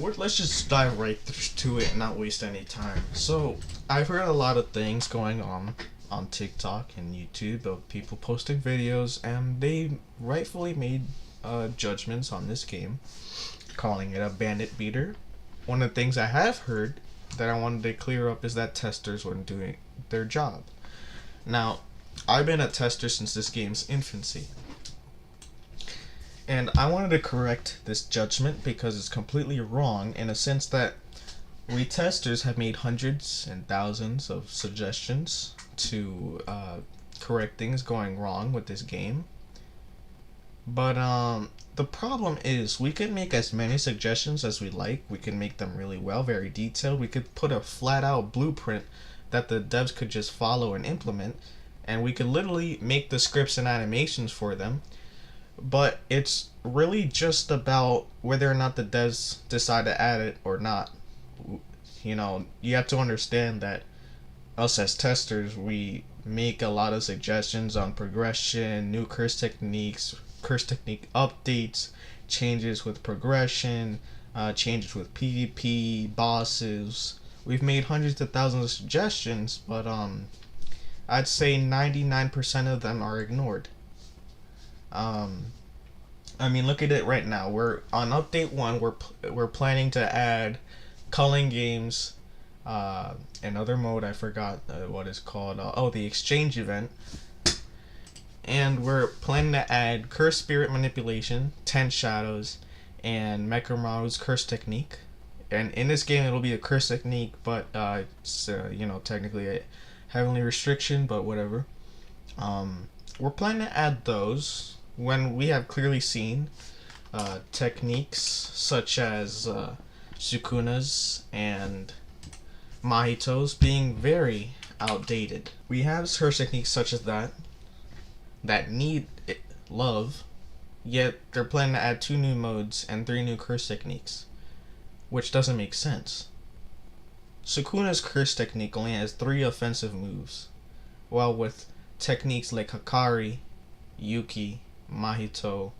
let's just dive right to it and not waste any time. So, I've heard a lot of things going on TikTok and YouTube of people posting videos, and they rightfully made judgments on this game, calling it a bandit beater. One of the things I have heard that I wanted to clear up is that testers weren't doing their job. Now, I've been a tester since this game's infancy. And I wanted to correct this judgment because it's completely wrong in a sense that we testers have made hundreds and thousands of suggestions to correct things going wrong with this game. But the problem is we can make as many suggestions as we like. We can make them really well, very detailed. We could put a flat out blueprint that the devs could just follow and implement, and we could literally make the scripts and animations for them. But it's really just about whether or not the devs decide to add it or not. You know, you have to understand that us as testers, we make a lot of suggestions on progression, new curse technique updates, changes with progression, changes with PvP, bosses. We've made hundreds of thousands of suggestions, but I'd say 99% of them are ignored. I mean, look at it right now. We're on update 1. We're planning to add culling games, another mode I forgot what it's called. The exchange event. And we're planning to add curse spirit manipulation, 10 shadows, and Mechamaru's curse technique. And in this game, it'll be a curse technique, but it's technically a heavenly restriction, but whatever. We're planning to add those when we have clearly seen techniques such as Sukuna's and Mahito's being very outdated. We have curse techniques such as that need love, yet they're planning to add 2 new modes and 3 new curse techniques, which doesn't make sense. Sukuna's curse technique only has 3 offensive moves, while with techniques like Hakari, Yuki, Mahito,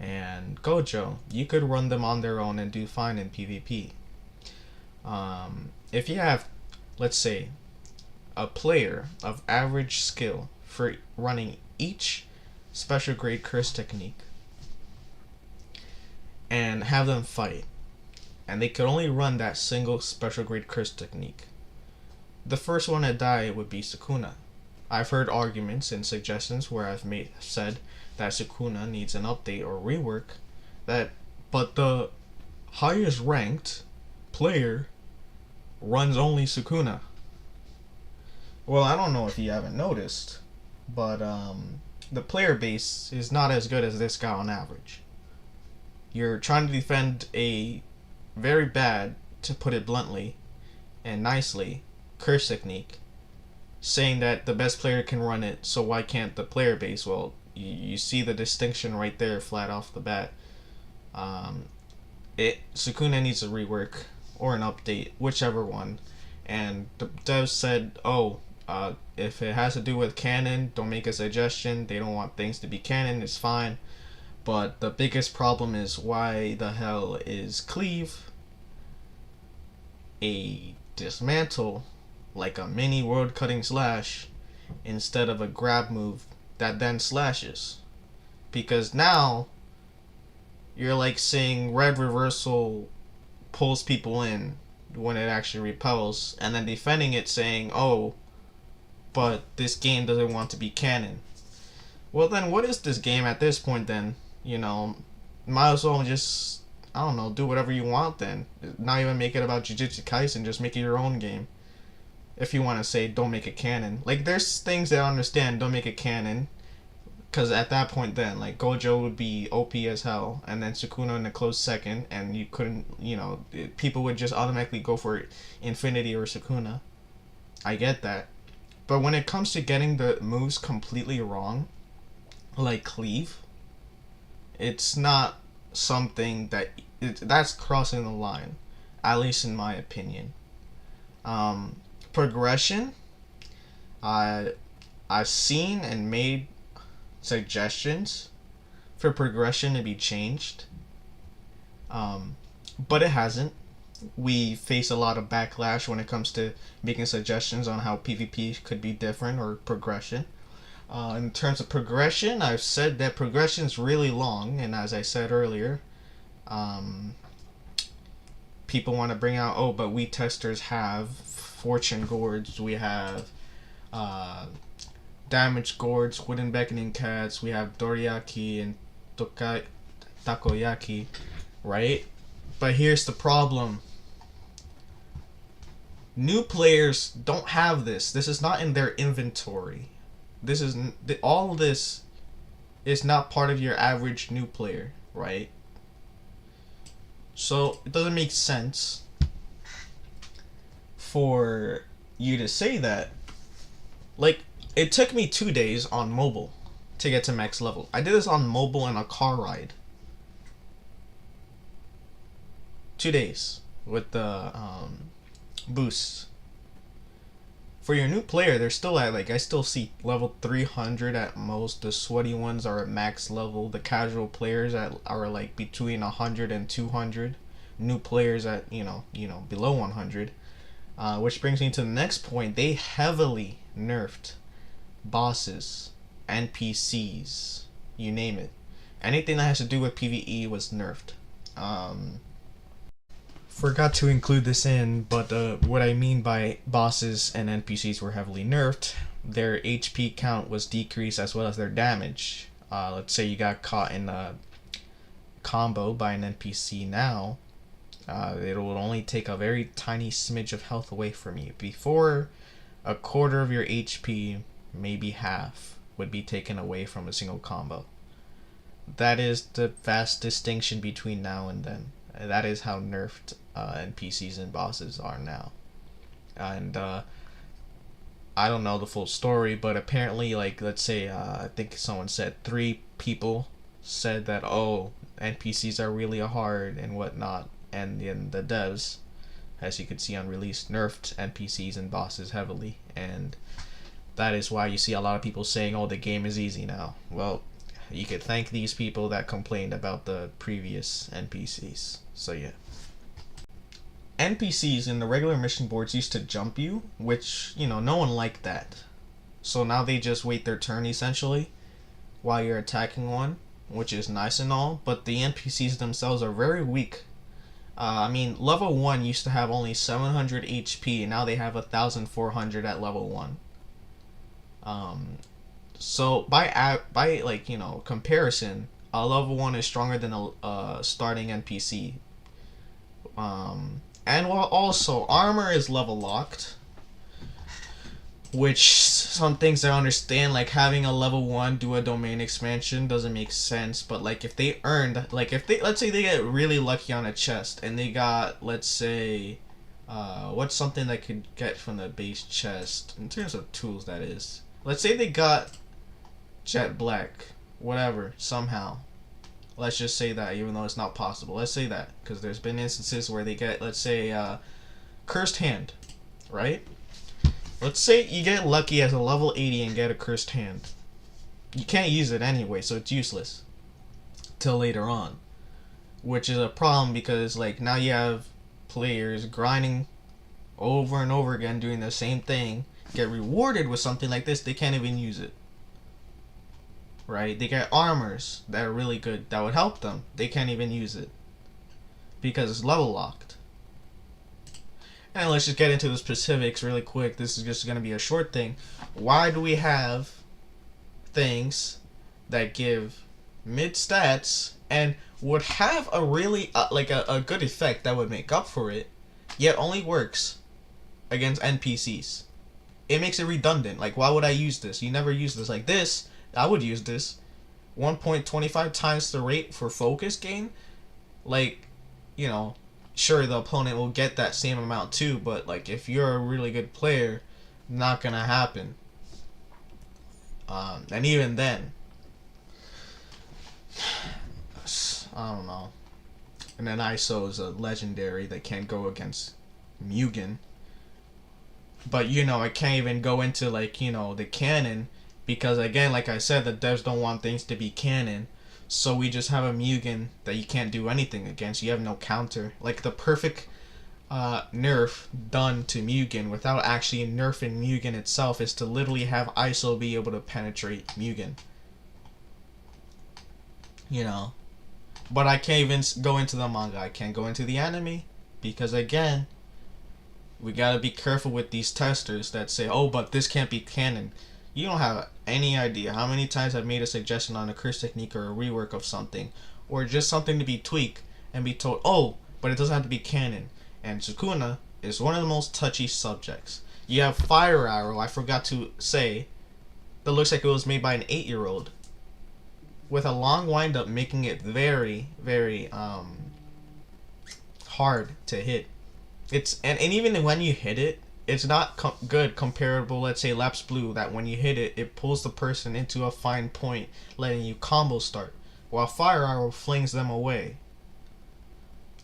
and Gojo, you could run them on their own and do fine in PvP. If you have, let's say, a player of average skill for running each special grade curse technique and have them fight, and they could only run that single special grade curse technique, the first one to die would be Sukuna. I've heard arguments and suggestions where I've said that Sukuna needs an update or rework, but the highest ranked player runs only Sukuna. Well, I don't know if you haven't noticed, but the player base is not as good as this guy on average. You're trying to defend a very bad, to put it bluntly and nicely, curse technique, saying that the best player can run it, so why can't the player base? Well, you see the distinction right there, flat off the bat. Sukuna needs a rework or an update, whichever one. And the devs said, if it has to do with canon, don't make a suggestion. They don't want things to be canon, it's fine. But the biggest problem is, why the hell is cleave a dismantle like a mini world cutting slash instead of a grab move that then slashes? Because now you're like saying red reversal pulls people in when it actually repels, and then defending it saying, but this game doesn't want to be canon. Well, then what is this game at this point then? Might as well just, I don't know, do whatever you want then. Not even make it about Jujutsu Kaisen, just make it your own game. If you want to say don't make it canon. Like, there's things that I understand, don't make it canon, because at that point then, like, Gojo would be OP as hell, and then Sukuna in a close second, and you couldn't, people would just automatically go for Infinity or Sukuna. I get that. But when it comes to getting the moves completely wrong, like cleave, it's not something that's crossing the line, at least in my opinion. Progression, I've seen and made suggestions for progression to be changed. but it hasn't. We face a lot of backlash when it comes to making suggestions on how PvP could be different or progression. In terms of progression, I've said that progression is really long, and as I said earlier, um, people want to bring out, oh, but we testers have fortune gourds, we have uh, damage gourds, wooden beckoning cats, we have doriyaki and takoyaki, right? But here's the problem. New players don't have this. This is not in their inventory. This is all this is not part of your average new player, right? So it doesn't make sense for you to say that. Like, it took me 2 days on mobile to get to max level. I did this on mobile in a car ride. 2 days with the boosts. For your new player, they're still at, like, I still see level 300 at most. The sweaty ones are at max level. The casual players are like between 100 and 200. New players at below 100. Which brings me to the next point. They heavily nerfed bosses, NPCs, you name it. Anything that has to do with PvE was nerfed. Forgot to include this in, but what I mean by bosses and NPCs were heavily nerfed. Their HP count was decreased as well as their damage. Let's say you got caught in a combo by an NPC now. It will only take a very tiny smidge of health away from you. Before, a quarter of your HP, maybe half, would be taken away from a single combo. That is the vast distinction between now and then. That is how nerfed NPCs and bosses are now. And I don't know the full story, but apparently, like, let's say, I think someone said 3 people said that, oh, NPCs are really hard and whatnot. And then the devs, as you could see on release, nerfed NPCs and bosses heavily. And that is why you see a lot of people saying, oh, the game is easy now. Well, you could thank these people that complained about the previous NPCs. So yeah. NPCs in the regular mission boards used to jump you, which, no one liked that. So now they just wait their turn, essentially, while you're attacking one, which is nice and all, but the NPCs themselves are very weak. Level 1 used to have only 700 HP, and now they have 1,400 at level 1. So by comparison, a level 1 is stronger than a starting NPC. And while also armor is level locked, which some things I understand, like having a level 1 do a domain expansion doesn't make sense, but like if they earned, like if they, let's say they get really lucky on a chest and they got, let's say, what's something they could get from the base chest in terms of tools, that is. Let's say they got jet black, whatever, somehow. Let's just say that, even though it's not possible. Let's say that, because there's been instances where they get, let's say, cursed hand, right? Let's say you get lucky as a level 80 and get a cursed hand. You can't use it anyway, so it's useless till later on, which is a problem because, like, now you have players grinding over and over again doing the same thing, get rewarded with something like this, they can't even use it. Right? They get armors that are really good that would help them. They can't even use it because it's level locked. And let's just get into the specifics really quick. This is just going to be a short thing. Why do we have things that give mid stats and would have a really a good effect that would make up for it, yet only works against NPCs? It makes it redundant. Like, why would I use this? You never use this. Like this, I would use this. 1.25 times the rate for focus gain. Like, sure, the opponent will get that same amount too, but like if you're a really good player, not gonna happen. And even then, I don't know. And then ISO is a legendary that can't go against Mugen. But I can't even go into like the canon because again, like I said, the devs don't want things to be canon. So we just have a Mugen that you can't do anything against. You have no counter. Like the perfect nerf done to Mugen without actually nerfing Mugen itself is to literally have ISO be able to penetrate Mugen. You know. But I can't even go into the manga. I can't go into the anime. Because again, we gotta be careful with these testers that say, oh, but this can't be canon. You don't have any idea how many times I've made a suggestion on a curse technique or a rework of something, or just something to be tweaked and be told, oh, but it doesn't have to be canon. And Sukuna is one of the most touchy subjects. You have Fire Arrow, I forgot to say, that looks like it was made by an 8-year-old, with a long wind up making it very, very hard to hit. It's and even when you hit it, it's not good comparable, let's say Lapse Blue, that when you hit it, it pulls the person into a fine point, letting you combo start, while Fire Arrow flings them away.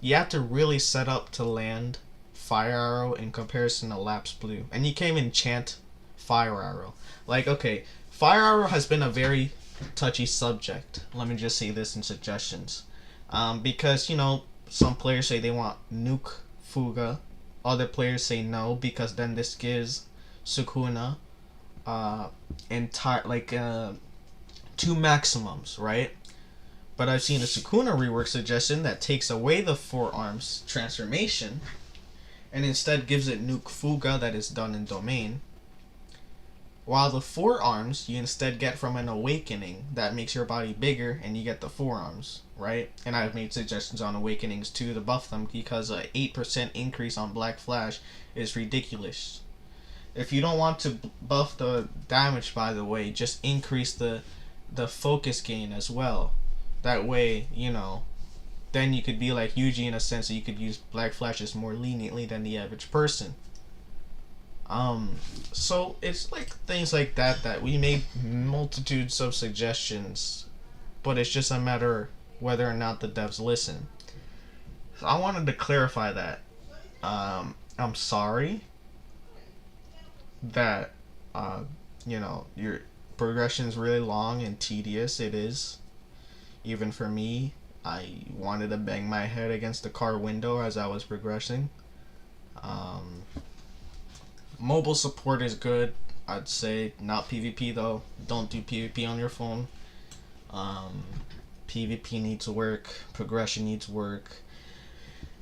You have to really set up to land Fire Arrow in comparison to Lapse Blue, and you can't enchant Fire Arrow. Like, okay, Fire Arrow has been a very touchy subject. Let me just say this in suggestions, because you know some players say they want Nuke Fuga. Other players say no because then this gives Sukuna two maximums, right? But I've seen a Sukuna rework suggestion that takes away the forearms transformation and instead gives it Nuke Fuga that is done in domain. While the forearms you instead get from an awakening that makes your body bigger and you get the forearms, right? And I've made suggestions on awakenings too to buff them because a 8% increase on Black Flash is ridiculous. If you don't want to buff the damage, by the way, just increase the focus gain as well. That way, you know, then you could be like Yuji in a sense that you could use Black Flashes more leniently than the average person. So it's like things like that we made multitudes of suggestions, but it's just a matter whether or not the devs listen. So I wanted to clarify that. I'm sorry that you know, your progression is really long and tedious. It is. Even for me, I wanted to bang my head against the car window as I was progressing. Mobile support is good, I'd say. Not PvP though. Don't do PvP on your phone. PvP needs work. Progression needs work.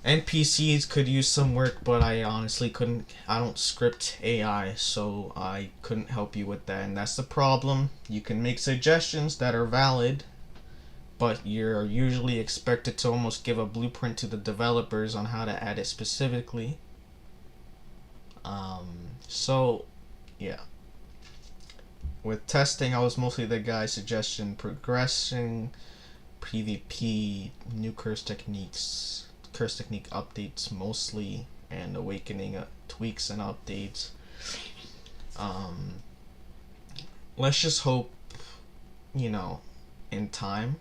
NPCs could use some work, but I honestly couldn't. I don't script AI, so I couldn't help you with that, and that's the problem. You can make suggestions that are valid, but you're usually expected to almost give a blueprint to the developers on how to add it specifically. So yeah, with testing I was mostly the guy suggesting progressing, PvP, new curse technique updates mostly, and awakening tweaks and updates. Let's just hope, you know, in time,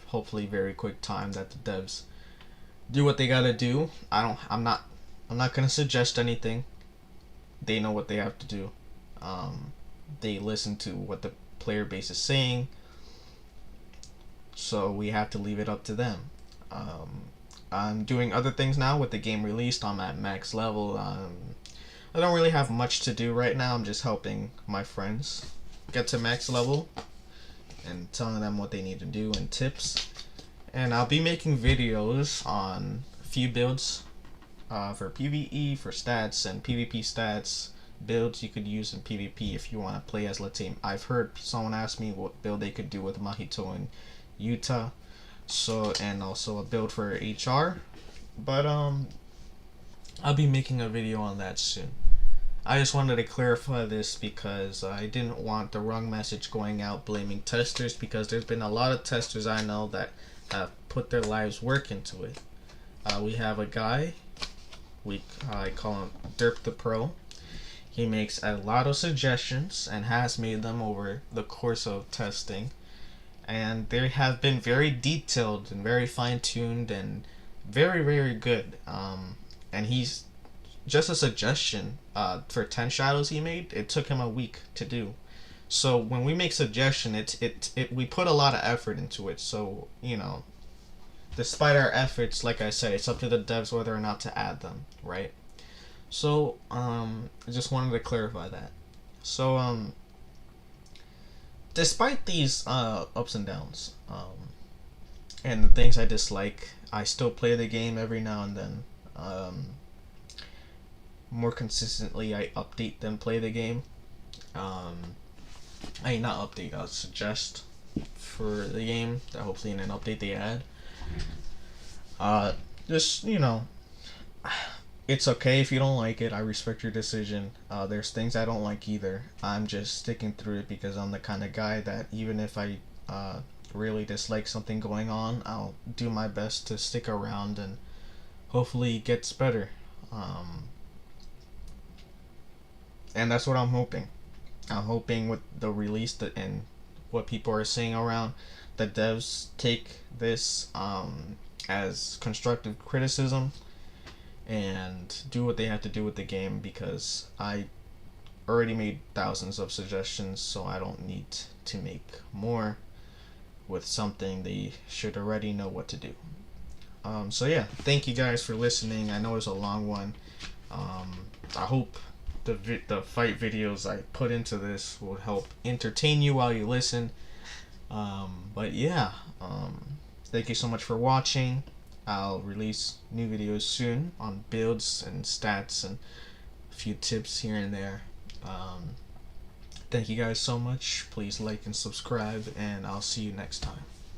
hopefully very quick time, that the devs do what they gotta do. I'm not gonna suggest anything. They know what they have to do. They listen to what the player base is saying, so we have to leave it up to them. I'm doing other things now with the game released. I'm at max level. I don't really have much to do right now. I'm just helping my friends get to max level and telling them what they need to do and tips. And I'll be making videos on a few builds for PvE, for stats, and PvP stats, builds you could use in PvP if you want to play as, let's say, I've heard someone ask me what build they could do with Mahito and Yuta, so, and also a build for HR, but I'll be making a video on that soon. I just wanted to clarify this because I didn't want the wrong message going out blaming testers, because there's been a lot of testers I know that have put their lives work into it. We have a guy, I call him Derp the Pro. He makes a lot of suggestions and has made them over the course of testing, and they have been very detailed and very fine-tuned and very, very good. And he's just a suggestion for 10 shadows he made. It took him a week to do. So when we make suggestion, we put a lot of effort into it. So despite our efforts, like I said, it's up to the devs whether or not to add them, right? So I just wanted to clarify that. So despite these ups and downs, and the things I dislike, I still play the game every now and then. More consistently, I update than play the game. I not update, I'll suggest for the game that hopefully in an update they add. Just it's okay if you don't like it. I respect your decision. There's things I don't like either. I'm just sticking through it because I'm the kind of guy that even if I really dislike something going on, I'll do my best to stick around and hopefully it gets better. And that's what I'm hoping. I'm hoping with the release that and what people are saying around, the devs take this as constructive criticism and do what they have to do with the game, because I already made thousands of suggestions, so I don't need to make more with something they should already know what to do. So yeah, thank you guys for listening. I know it was a long one. I hope the fight videos I put into this will help entertain you while you listen. But yeah, thank you so much for watching. I'll release new videos soon on builds and stats and a few tips here and there. Thank you guys so much. Please like and subscribe, and I'll see you next time.